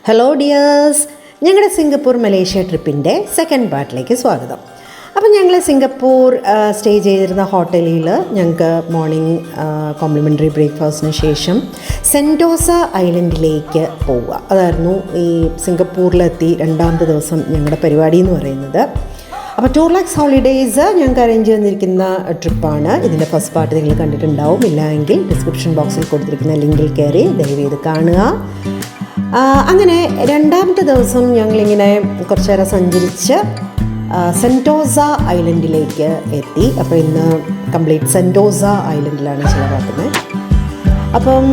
Hello dears, ഞങ്ങളുടെ Singapore Malaysia ട്രിപ്പിൻ്റെ second പാർട്ടിലേക്ക് സ്വാഗതം. അപ്പം ഞങ്ങൾ സിംഗപ്പൂർ സ്റ്റേ ചെയ്തിരുന്ന ഹോട്ടലിൽ ഞങ്ങൾക്ക് മോർണിംഗ് കോംപ്ലിമെൻ്ററി ബ്രേക്ക്ഫാസ്റ്റിന് ശേഷം സെൻറ്റോസ ഐലൻഡിലേക്ക് പോവുക. അതായിരുന്നു ഈ സിംഗപ്പൂരിലെത്തി രണ്ടാമത്തെ ദിവസം ഞങ്ങളുടെ പരിപാടി എന്ന് പറയുന്നത്. അപ്പോൾ ടൂർലാക്സ് ഹോളിഡേയ്സ് ഞങ്ങൾക്ക് അറേഞ്ച് ചെയ്തിരിക്കുന്ന ട്രിപ്പാണ്. ഇതിൻ്റെ ഫസ്റ്റ് പാർട്ട് നിങ്ങൾ കണ്ടിട്ടുണ്ടാവും. ഇല്ലെങ്കിൽ ഡിസ്ക്രിപ്ഷൻ ബോക്സിൽ കൊടുത്തിരിക്കുന്ന ലിങ്കിൽ കയറി ദയവേത് കാണുക. അങ്ങനെ രണ്ടാമത്തെ ദിവസം ഞങ്ങളിങ്ങനെ കുറച്ച് നേരം സഞ്ചരിച്ച് സെൻറ്റോസ ഐലൻഡിലേക്ക് എത്തി. അപ്പോൾ ഇന്ന് കംപ്ലീറ്റ് സെൻറ്റോസ ഐലൻഡിലാണ് ചിലവാക്കുന്നത്. അപ്പം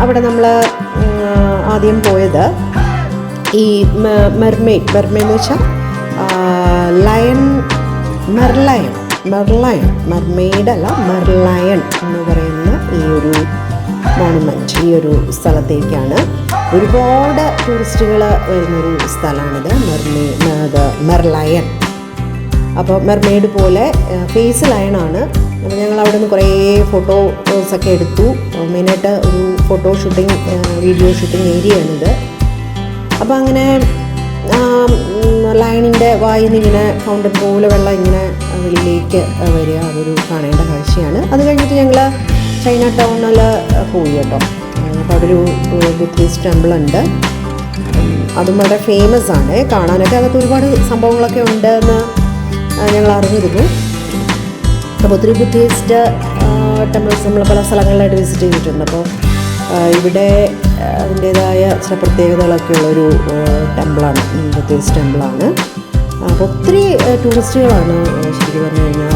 അവിടെ നമ്മൾ ആദ്യം പോയത് ഈ മെർമെയ്ഡ് എന്ന് വെച്ചാൽ മെർമെയ്ഡ് അല്ല മെർലയൺ എന്ന് പറയുന്ന ഈ ഒരു മോണുമെൻറ്റ്, ഈ ഒരു സ്ഥലത്തേക്കാണ്. ഒരുപാട് ടൂറിസ്റ്റുകൾ വരുന്നൊരു സ്ഥലമാണിത്, മെർലയൺ. അപ്പോൾ മെർമെയ്ഡ് പോലെ ഫേസ് ലയണാണ്. അപ്പോൾ ഞങ്ങൾ അവിടെ നിന്ന് കുറേ ഫോട്ടോസൊക്കെ എടുത്തു. മെയിനായിട്ട് ഒരു ഫോട്ടോ ഷൂട്ടിംഗ്, വീഡിയോ ഷൂട്ടിംഗ് ഏരിയയാണിത്. അപ്പോൾ അങ്ങനെ ലയണിൻ്റെ വായിൽ നിന്ന് ഇങ്ങനെ ഫൗണ്ടൻ പോലെ വെള്ളം ഇങ്ങനെ വെളിയിലേക്ക് വരിക, അതൊരു കാണേണ്ട കാഴ്ചയാണ്. അത് കഴിഞ്ഞിട്ട് ഞങ്ങൾ ചൈന ടൗണിൽ പോയി കേട്ടോ. അപ്പോൾ അവിടെ ഒരു ബുദ്ധിസ്റ്റ് ടെമ്പിൾ ഉണ്ട്. അതും വളരെ ഫേമസ് ആണ്. കാണാനൊക്കെ അകത്ത് ഒരുപാട് സംഭവങ്ങളൊക്കെ ഉണ്ടെന്ന് ഞങ്ങൾ അറിഞ്ഞിരുന്നു. അപ്പോൾ ഒത്തിരി ബുദ്ധിസ്റ്റ് ടെമ്പിൾസ് നമ്മൾ പല സ്ഥലങ്ങളിലായിട്ട് വിസിറ്റ് ചെയ്തിട്ടുണ്ട്. അപ്പോൾ ഇവിടെ അതിൻ്റേതായ ചില പ്രത്യേകതകളൊക്കെ ഉള്ളൊരു ടെമ്പിളാണ്, ബുദ്ധിസ്റ്റ് ടെമ്പിളാണ്. അപ്പോൾ ഒത്തിരി ടൂറിസ്റ്റുകളാണ് ശരിക്കും പറഞ്ഞു കഴിഞ്ഞാൽ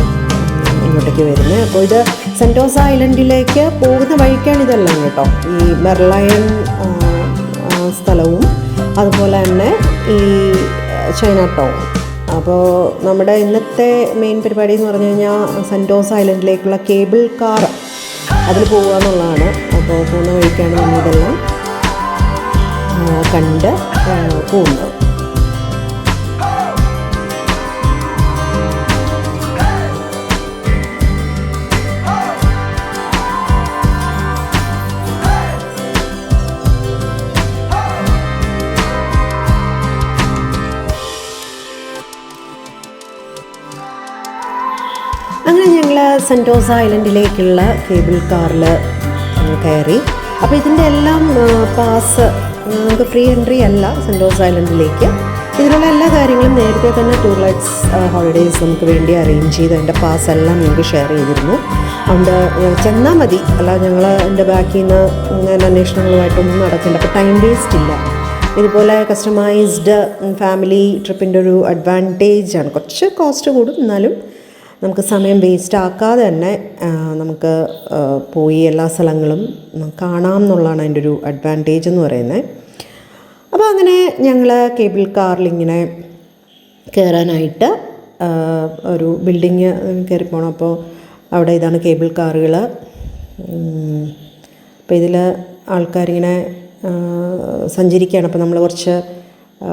ഇങ്ങോട്ടേക്ക് വരുന്നത്. അപ്പോൾ ഇത് സെൻറ്റോസ ഐലൻഡിലേക്ക് പോകുന്ന വഴിക്കാണ് ഇതെല്ലാം കേട്ടോ. ഈ മെർലയൺ സ്ഥലവും അതുപോലെ തന്നെ ഈ ചൈന ടൗൺ. അപ്പോൾ നമ്മുടെ ഇന്നത്തെ മെയിൻ പരിപാടി എന്ന് പറഞ്ഞു കഴിഞ്ഞാൽ സെൻറ്റോസ ഐലൻഡിലേക്കുള്ള കേബിൾ കാർ അതിൽ പോകുക എന്നുള്ളതാണ്. അപ്പോൾ പോകുന്ന വഴിക്കാണ് നമ്മളിതെല്ലാം കണ്ട് പോകുന്നത്. അങ്ങനെ ഞങ്ങൾ സെൻറ്റോസ ഐലൻഡിലേക്കുള്ള കേബിൾ കാറിൽ കയറി. അപ്പോൾ ഇതിൻ്റെ എല്ലാം പാസ് നമുക്ക് ഫ്രീ എൻട്രി അല്ല സെൻറ്റോസ ഐലൻഡിലേക്ക്. ഇതിലുള്ള എല്ലാ കാര്യങ്ങളും നേരത്തെ തന്നെ ടൂർലാക്സ് ഹോളിഡേയ്സ് നമുക്ക് വേണ്ടി അറേഞ്ച് ചെയ്ത് അതിൻ്റെ പാസ് എല്ലാം ഞങ്ങൾക്ക് ഷെയർ ചെയ്തിരുന്നു. അതുകൊണ്ട് ചെന്നാൽ മതി, അല്ല ഞങ്ങൾ എൻ്റെ ബാക്കിൽ നിന്ന് ഇങ്ങനെ അന്വേഷണങ്ങളുമായിട്ടൊന്നും നടക്കേണ്ട. അപ്പോൾ ടൈം വേസ്റ്റ് ഇല്ല. ഇതുപോലെ കസ്റ്റമൈസ്ഡ് ഫാമിലി ട്രിപ്പിൻ്റെ ഒരു അഡ്വാൻറ്റേജാണ്. കുറച്ച് കോസ്റ്റ് കൂടും, എന്നാലും നമുക്ക് സമയം വേസ്റ്റ് ആക്കാതെ തന്നെ നമുക്ക് പോയി എല്ലാ സ്ഥലങ്ങളും കാണാം എന്നുള്ളതാണ് അതിൻ്റെ ഒരു അഡ്വാൻറ്റേജ് എന്ന് പറയുന്നത്. അപ്പോൾ അങ്ങനെ ഞങ്ങൾ കേബിൾ കാറിലിങ്ങനെ കയറാനായിട്ട് ഒരു ബിൽഡിങ് കയറി പോകണം. അപ്പോൾ അവിടെ ഇതാണ് കേബിൾ കാറുകൾ. അപ്പോൾ ഇതിൽ ആൾക്കാരിങ്ങനെ സഞ്ചരിക്കുകയാണ്. അപ്പോൾ നമ്മൾ കുറച്ച്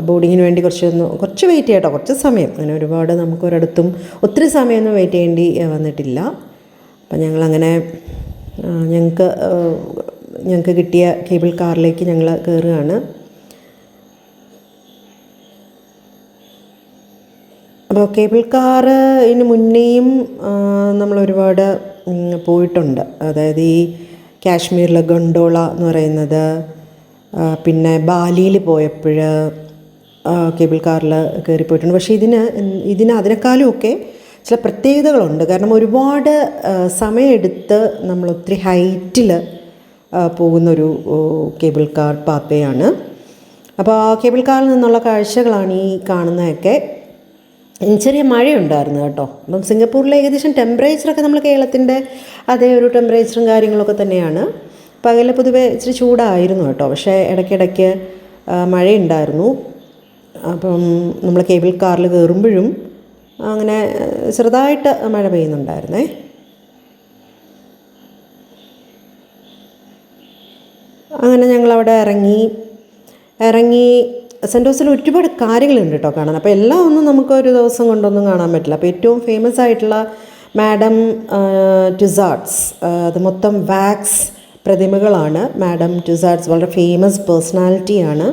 ബോർഡിങ്ങിന് വേണ്ടി കുറച്ച് വെയിറ്റ് ചെയ്യട്ടോ, കുറച്ച് സമയം. അങ്ങനെ ഒരുപാട് നമുക്കൊരിടത്തും ഒത്തിരി സമയമൊന്നും വെയിറ്റ് ചെയ്യേണ്ടി വന്നിട്ടില്ല. അപ്പം ഞങ്ങളങ്ങനെ ഞങ്ങൾക്ക് കിട്ടിയ കേബിൾ കാറിലേക്ക് ഞങ്ങൾ കയറുകയാണ്. അപ്പോൾ കേബിൾ കാറ് ഇതിന് മുന്നേയും നമ്മളൊരുപാട് പോയിട്ടുണ്ട്. അതായത് ഈ കാശ്മീരിലെ ഗണ്ടോള എന്ന് പറയുന്നത്, പിന്നെ ബാലിയിൽ പോയപ്പോൾ കേബിൾ കാറിൽ കയറിപ്പോയിട്ടുണ്ട്. പക്ഷേ ഇതിന് അതിനേക്കാളും ഒക്കെ ചില പ്രത്യേകതകളുണ്ട്. കാരണം ഒരുപാട് സമയമെടുത്ത് നമ്മൾ ഒത്തിരി ഹൈറ്റിൽ പോകുന്നൊരു കേബിൾ കാർ പാത്ത് ആണ്. അപ്പോൾ ആ കേബിൾ കാറിൽ നിന്നുള്ള കാഴ്ചകളാണ് ഈ കാണുന്നതൊക്കെ. ചെറിയ മഴയുണ്ടായിരുന്നു കേട്ടോ. അപ്പം സിംഗപ്പൂരിലെ ഏകദേശം ടെമ്പറേച്ചറൊക്കെ നമ്മൾ കേരളത്തിൻ്റെ അതേ ഒരു ടെമ്പറേച്ചറും കാര്യങ്ങളൊക്കെ തന്നെയാണ്. പകൽ പൊതുവെ ഇച്ചിരി ചൂടായിരുന്നു കേട്ടോ, പക്ഷേ ഇടയ്ക്കിടയ്ക്ക് മഴയുണ്ടായിരുന്നു. അപ്പം നമ്മൾ കേബിൾ കാറിൽ കയറുമ്പോഴും അങ്ങനെ ചെറുതായിട്ട് മഴ പെയ്യുന്നുണ്ടായിരുന്നേ. അങ്ങനെ ഞങ്ങളവിടെ ഇറങ്ങി സെൻറ്റോസിൽ ഒരുപാട് കാര്യങ്ങളുണ്ട് കേട്ടോ കാണാൻ. അപ്പോൾ എല്ലാം ഒന്നും നമുക്കൊരു ദിവസം കൊണ്ടൊന്നും കാണാൻ പറ്റില്ല. അപ്പോൾ ഏറ്റവും ഫേമസ് ആയിട്ടുള്ള മാഡം ടുസാഡ്സ്, അത് മൊത്തം വാക്സ് പ്രതിമകളാണ്. മാഡം ടുസാഡ്സ് വളരെ ഫേമസ് പേഴ്സണാലിറ്റിയാണ്.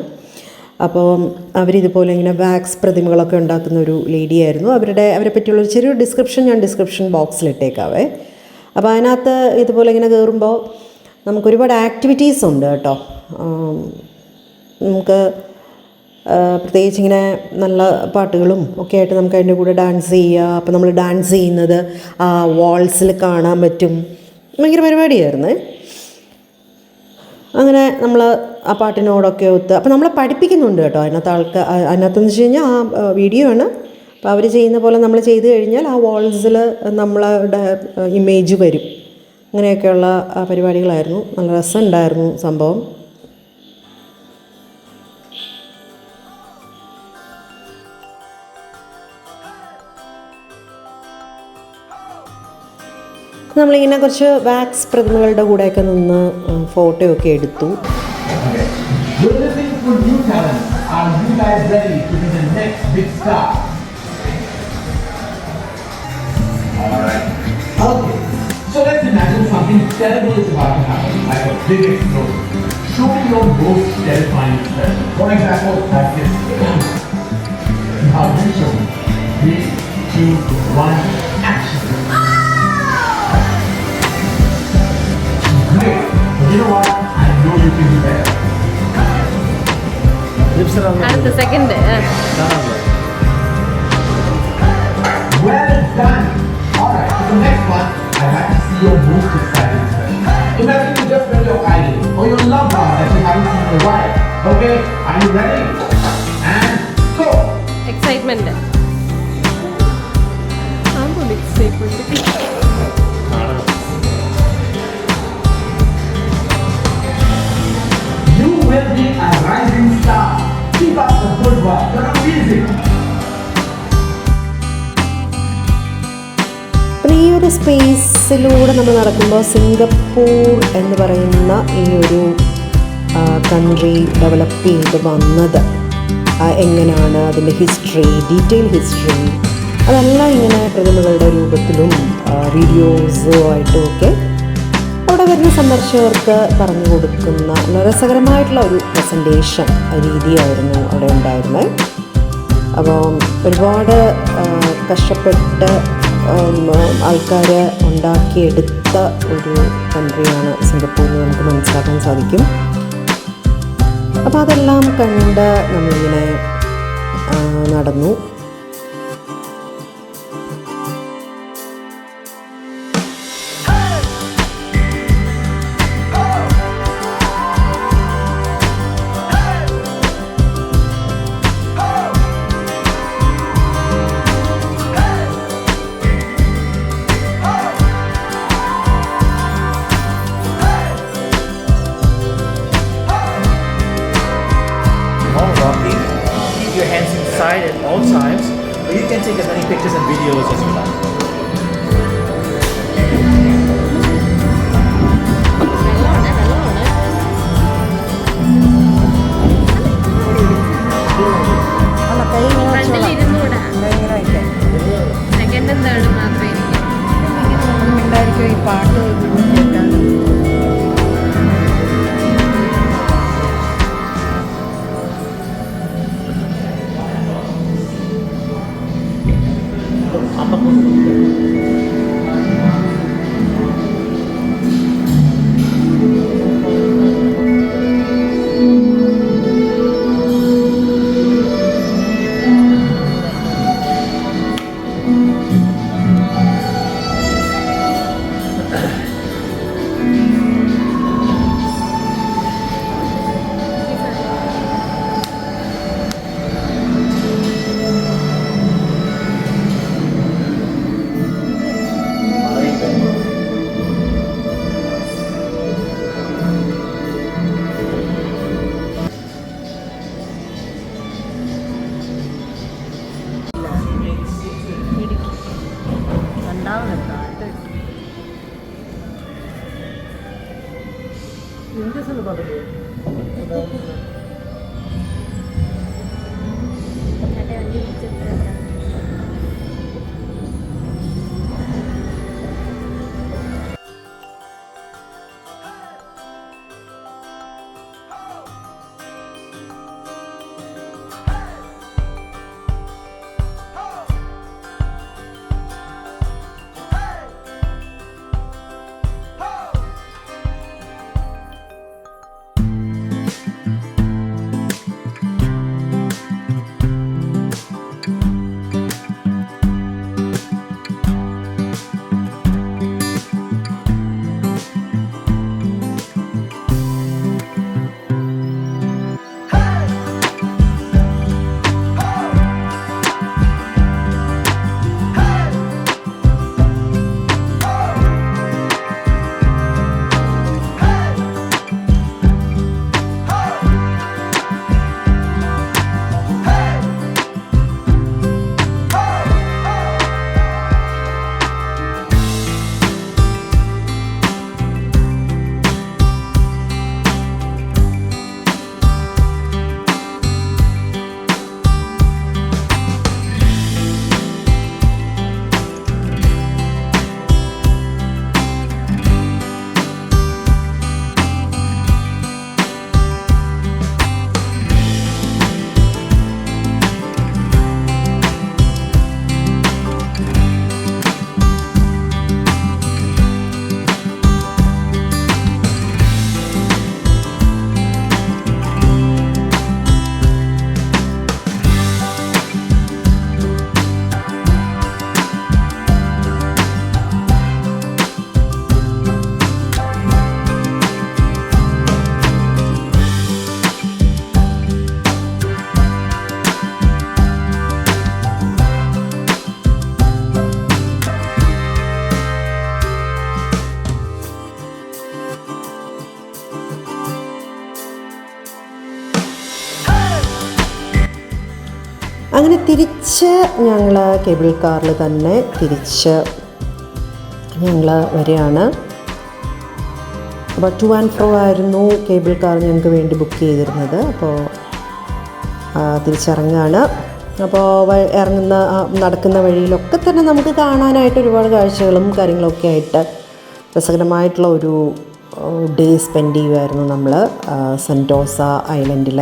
അപ്പോൾ അവരിതുപോലെ ഇങ്ങനെ വാക്സ് പ്രതിമകളൊക്കെ ഉണ്ടാക്കുന്ന ഒരു ലേഡിയായിരുന്നു. അവരെ പറ്റിയുള്ളൊരു ചെറിയൊരു ഡിസ്ക്രിപ്ഷൻ ഞാൻ ഡിസ്ക്രിപ്ഷൻ ബോക്സിലിട്ടേക്കാവേ. അപ്പോൾ അതിനകത്ത് ഇതുപോലെ ഇങ്ങനെ കയറുമ്പോൾ നമുക്കൊരുപാട് ആക്ടിവിറ്റീസ് ഉണ്ട് കേട്ടോ. നമുക്ക് പ്രത്യേകിച്ച് ഇങ്ങനെ നല്ല പാട്ടുകളും ഒക്കെ ആയിട്ട് നമുക്ക് അതിൻ്റെ കൂടെ ഡാൻസ് ചെയ്യുക. അപ്പോൾ നമ്മൾ ഡാൻസ് ചെയ്യുന്നത് ആ വാൾസിൽ കാണാൻ പറ്റും. ഭയങ്കര പരിപാടിയായിരുന്നു. അങ്ങനെ നമ്മൾ ആ പാട്ടിനോടൊക്കെ ഒത്ത് അപ്പോൾ നമ്മളെ പഠിപ്പിക്കുന്നുണ്ട് കേട്ടോ അതിനകത്തെന്ന് വെച്ച് കഴിഞ്ഞാൽ ആ വീഡിയോ ആണ്. അപ്പോൾ അവർ ചെയ്യുന്ന പോലെ നമ്മൾ ചെയ്ത് കഴിഞ്ഞാൽ ആ വാൾസിൽ നമ്മളുടെ ഇമേജ് വരും. അങ്ങനെയൊക്കെയുള്ള പരിപാടികളായിരുന്നു. നല്ല രസമുണ്ടായിരുന്നു സംഭവം. നമ്മളിങ്ങനെ കുറച്ച് വാക്സ് പ്രതിമകളുടെ കൂടെയൊക്കെ നിന്ന് ഫോട്ടോയൊക്കെ എടുത്തു. So let's imagine something terrible is about to happen, like a big explosion. Show me your most terrifying experiment. For example, like this. Now you show me. 3, 2, 1, action. Great. But you know what? I know you can do better. അടുത്ത second. Well done. Alright, so the next one, I have to see your most exciting expression. Imagine you just met your idol or your loved one that you haven't seen in a while. Okay, are you ready? And go! Excitement. You will be a rising star. Keep up the good work. You're amazing. അപ്പോൾ ഈ ഒരു സ്പേസിലൂടെ നമ്മൾ നടക്കുമ്പോൾ Singapore എന്ന് പറയുന്ന ഈ ഒരു country develop ചെയ്ത് വന്നത് എങ്ങനെയാണ്, അതിൻ്റെ ഹിസ്റ്ററി, ഡീറ്റെയിൽ ഹിസ്റ്ററി, അതെല്ലാം ഇങ്ങനെ പ്രതിമകളുടെ രൂപത്തിലും വീഡിയോസുമായിട്ടും ഒക്കെ അവിടെ വരുന്ന സന്ദർശകർക്ക് പറഞ്ഞു കൊടുക്കുന്ന രസകരമായിട്ടുള്ള ഒരു പ്രസൻറ്റേഷൻ രീതിയായിരുന്നു അവിടെ ഉണ്ടായിരുന്നത്. അപ്പോൾ ഒരുപാട് കഷ്ടപ്പെട്ട് ആൾക്കാർ ഉണ്ടാക്കിയെടുത്ത ഒരു കൺട്രിയാണ് സിംഗപ്പൂർ എന്ന് നമുക്ക് മനസ്സിലാക്കാൻ സാധിക്കും. അപ്പോൾ അതെല്ലാം കണ്ട് നമ്മളിങ്ങനെ നടന്നു. Keep your hands inside at all times, but you can take as many pictures and videos as you like. Second എന്താണ് മാത്രമേ ഉണ്ടായിരിക്കും ഈ പാട്ട് കേൾക്കാൻ. Apa അങ്ങനെ തിരിച്ച് ഞങ്ങൾ കേബിൾ കാറിൽ തന്നെ തിരിച്ച് ഞങ്ങൾ വരികയാണ്. അപ്പോൾ ടു ആൻഡ് ഫ്രോ ആയിരുന്നു കേബിൾ കാർ ഞങ്ങൾക്ക് വേണ്ടി ബുക്ക് ചെയ്തിരുന്നത്. അപ്പോൾ തിരിച്ചിറങ്ങുകയാണ്. അപ്പോൾ നടക്കുന്ന വഴിയിലൊക്കെ തന്നെ നമുക്ക് കാണാനായിട്ട് ഒരുപാട് കാഴ്ചകളും കാര്യങ്ങളൊക്കെ ആയിട്ട് രസകരമായിട്ടുള്ള ഒരു ഡേ സ്പെൻഡ് ചെയ്യുമായിരുന്നു നമ്മൾ സെൻറ്റോസ ഐലൻഡിൽ.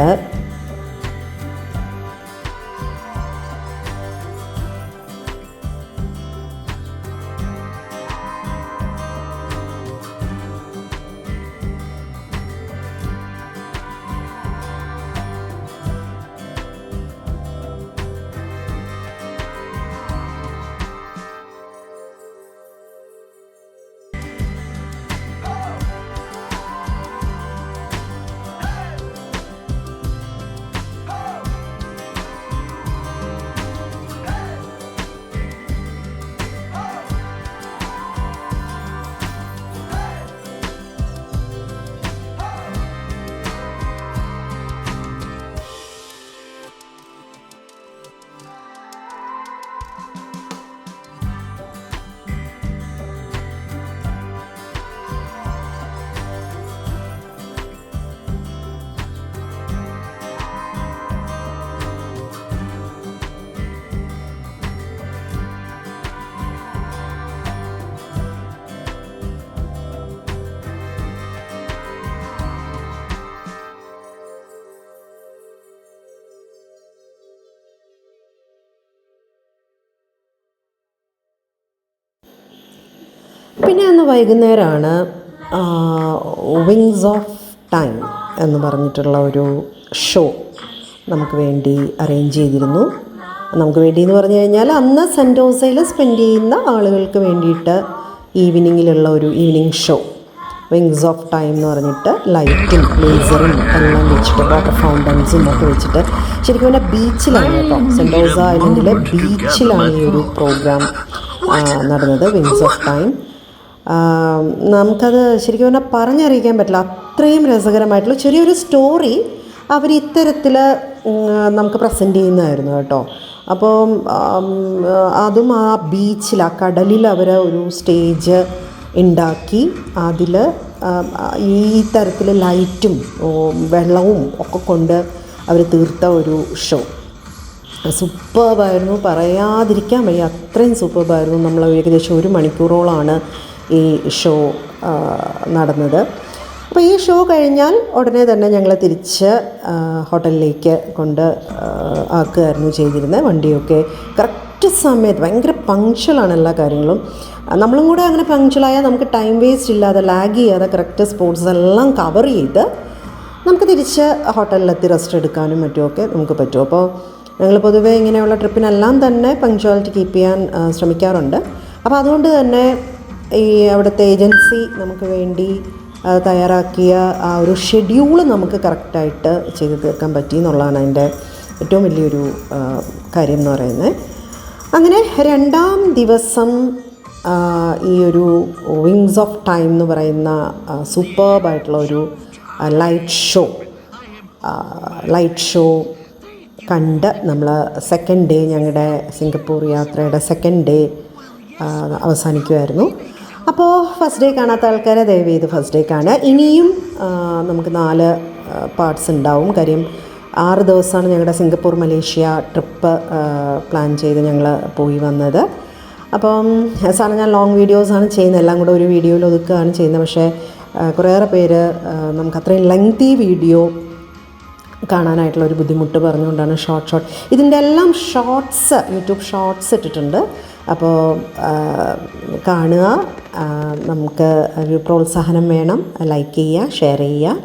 പിന്നെ അന്ന് വൈകുന്നേരമാണ് വിങ്സ് ഓഫ് ടൈം എന്ന് പറഞ്ഞിട്ടുള്ള ഒരു ഷോ നമുക്ക് വേണ്ടി അറേഞ്ച് ചെയ്തിരുന്നു. നമുക്ക് വേണ്ടി എന്ന് പറഞ്ഞു കഴിഞ്ഞാൽ അന്ന് സെൻറ്റോസയിൽ സ്പെൻഡ് ചെയ്യുന്ന ആളുകൾക്ക് വേണ്ടിയിട്ട് ഈവനിങ്ങിലുള്ള ഒരു evening show wings of time എന്ന് പറഞ്ഞിട്ട് ലൈറ്റും ലേസറും എല്ലാം വെച്ചിട്ട് വാട്ടർ ഫൗണ്ടൻസും ഒക്കെ വെച്ചിട്ട് ശരിക്കും പറഞ്ഞാൽ ബീച്ചിലാണ് കേട്ടോ, സെൻറ്റോസ ഐലൻഡിലെ ബീച്ചിലാണ് ഈ ഒരു പ്രോഗ്രാം നടന്നത്, വിങ്സ് ഓഫ് ടൈം. നമുക്കത് ശരിക്കും പറഞ്ഞാൽ പറഞ്ഞറിയിക്കാൻ പറ്റില്ല, അത്രയും രസകരമായിട്ടുള്ള ചെറിയൊരു സ്റ്റോറി അവർ ഇത്തരത്തിൽ നമുക്ക് പ്രസൻറ്റ് ചെയ്യുന്നതായിരുന്നു കേട്ടോ. അപ്പോൾ അതും ആ ബീച്ചിൽ, ആ കടലിൽ അവർ ഒരു സ്റ്റേജ് ഉണ്ടാക്കി അതിൽ ഈ തരത്തിൽ ലൈറ്റും വെള്ളവും ഒക്കെ കൊണ്ട് അവർ തീർത്ത ഒരു ഷോ. സൂപ്പർബായിരുന്നു, പറയാതിരിക്കാൻ വയ്യ, അത്രയും സൂപ്പർബായിരുന്നു. നമ്മൾ ഏകദേശം 1 മണിക്കൂറോളമാണ് ഈ ഷോ നടന്നത്. അപ്പോൾ ഈ ഷോ കഴിഞ്ഞാൽ ഉടനെ തന്നെ ഞങ്ങൾ തിരിച്ച് ഹോട്ടലിലേക്ക് ആക്കുകയായിരുന്നു ചെയ്തിരുന്നത്. വണ്ടിയൊക്കെ കറക്റ്റ് സമയത്ത്, ഭയങ്കര പങ്ക്ച്വലാണ് എല്ലാ കാര്യങ്ങളും. നമ്മളും കൂടെ അങ്ങനെ പങ്ക്ച്വലായാൽ നമുക്ക് ടൈം വേസ്റ്റ് ഇല്ലാതെ, ലാഗ് ചെയ്യാതെ കറക്റ്റ് സ്പോട്ട്സ് എല്ലാം കവർ ചെയ്ത് നമുക്ക് തിരിച്ച് ഹോട്ടലിലെത്തി റെസ്റ്റ് എടുക്കാനും മറ്റുമൊക്കെ നമുക്ക് പറ്റും. അപ്പോൾ ഞങ്ങൾ പൊതുവേ ഇങ്ങനെയുള്ള ട്രിപ്പിനെല്ലാം തന്നെ പങ്ക്ച്വാലിറ്റി കീപ്പ് ചെയ്യാൻ ശ്രമിക്കാറുണ്ട്. അപ്പോൾ അതുകൊണ്ട് തന്നെ ഈ അവിടുത്തെ ഏജൻസി നമുക്ക് വേണ്ടി തയ്യാറാക്കിയ ആ ഒരു ഷെഡ്യൂള് നമുക്ക് കറക്റ്റായിട്ട് ചെയ്ത് തീർക്കാൻ പറ്റി എന്നുള്ളതാണ് അതിൻ്റെ ഏറ്റവും വലിയൊരു കാര്യം എന്ന് പറയുന്നത്. അങ്ങനെ 2ാം ദിവസം ഈ ഒരു വിങ്സ് ഓഫ് ടൈം എന്ന് പറയുന്ന സൂപ്പർബായിട്ടുള്ള ഒരു ലൈറ്റ് ഷോ കണ്ട് നമ്മൾ സെക്കൻഡ് ഡേ, ഞങ്ങളുടെ സിംഗപ്പൂർ യാത്രയുടെ സെക്കൻഡ് ഡേ അവസാനിക്കുമായിരുന്നു. അപ്പോൾ ഫസ്റ്റ് ഡേ കാണാത്ത ആൾക്കാരെ ദയവ് ചെയ്ത് ഫസ്റ്റ് ഡേ കാണുക. ഇനിയും നമുക്ക് 4 പാർട്സ് ഉണ്ടാവും. കാര്യം 6 ദിവസമാണ് ഞങ്ങളുടെ സിംഗപ്പൂർ മലേഷ്യ ട്രിപ്പ് പ്ലാൻ ചെയ്ത് ഞങ്ങൾ പോയി വന്നത്. അപ്പം സാധാരണ ഞാൻ ലോങ് വീഡിയോസാണ് ചെയ്യുന്നത്, എല്ലാം കൂടെ ഒരു വീഡിയോയിൽ ഒതുക്കുകയാണ് ചെയ്യുന്നത്. പക്ഷേ കുറേയേറെ പേര് നമുക്ക് അത്രയും ലെങ്തി വീഡിയോ കാണാനായിട്ടുള്ള ഒരു ബുദ്ധിമുട്ട് പറഞ്ഞുകൊണ്ടാണ് ഷോർട്ട് ഇതിൻ്റെ എല്ലാം ഷോർട്സ് യൂട്യൂബ് ഷോർട്സ് ഇട്ടിട്ടുണ്ട്. അപ്പോൾ കാണുക, നമുക്ക് ഒരു പ്രോത്സാഹനം വേണം. ലൈക്ക് ചെയ്യുക, ഷെയർ ചെയ്യുക,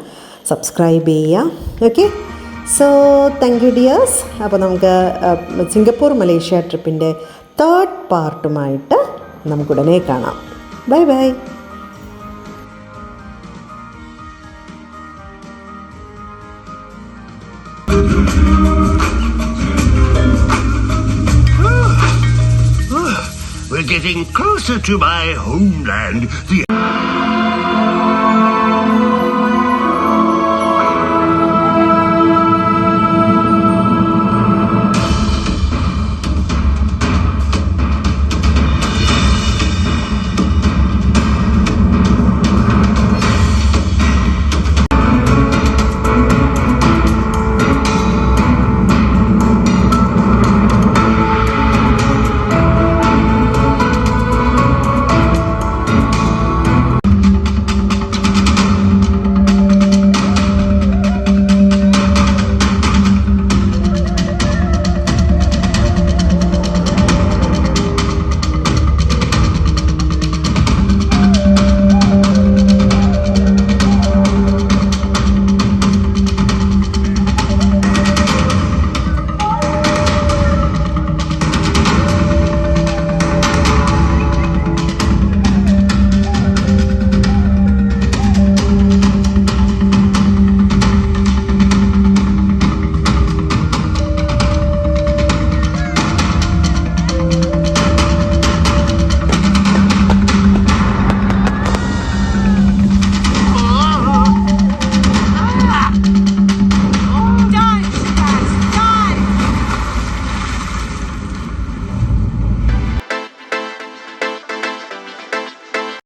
സബ്സ്ക്രൈബ് ചെയ്യുക. Okay, so thank you dears. അപ്പോൾ നമുക്ക് സിംഗപ്പൂർ മലേഷ്യ ട്രിപ്പിൻ്റെ 3rd പാർട്ടുമായിട്ട് നമുക്കുടനെ കാണാം. Bye bye. We're getting closer to my homeland.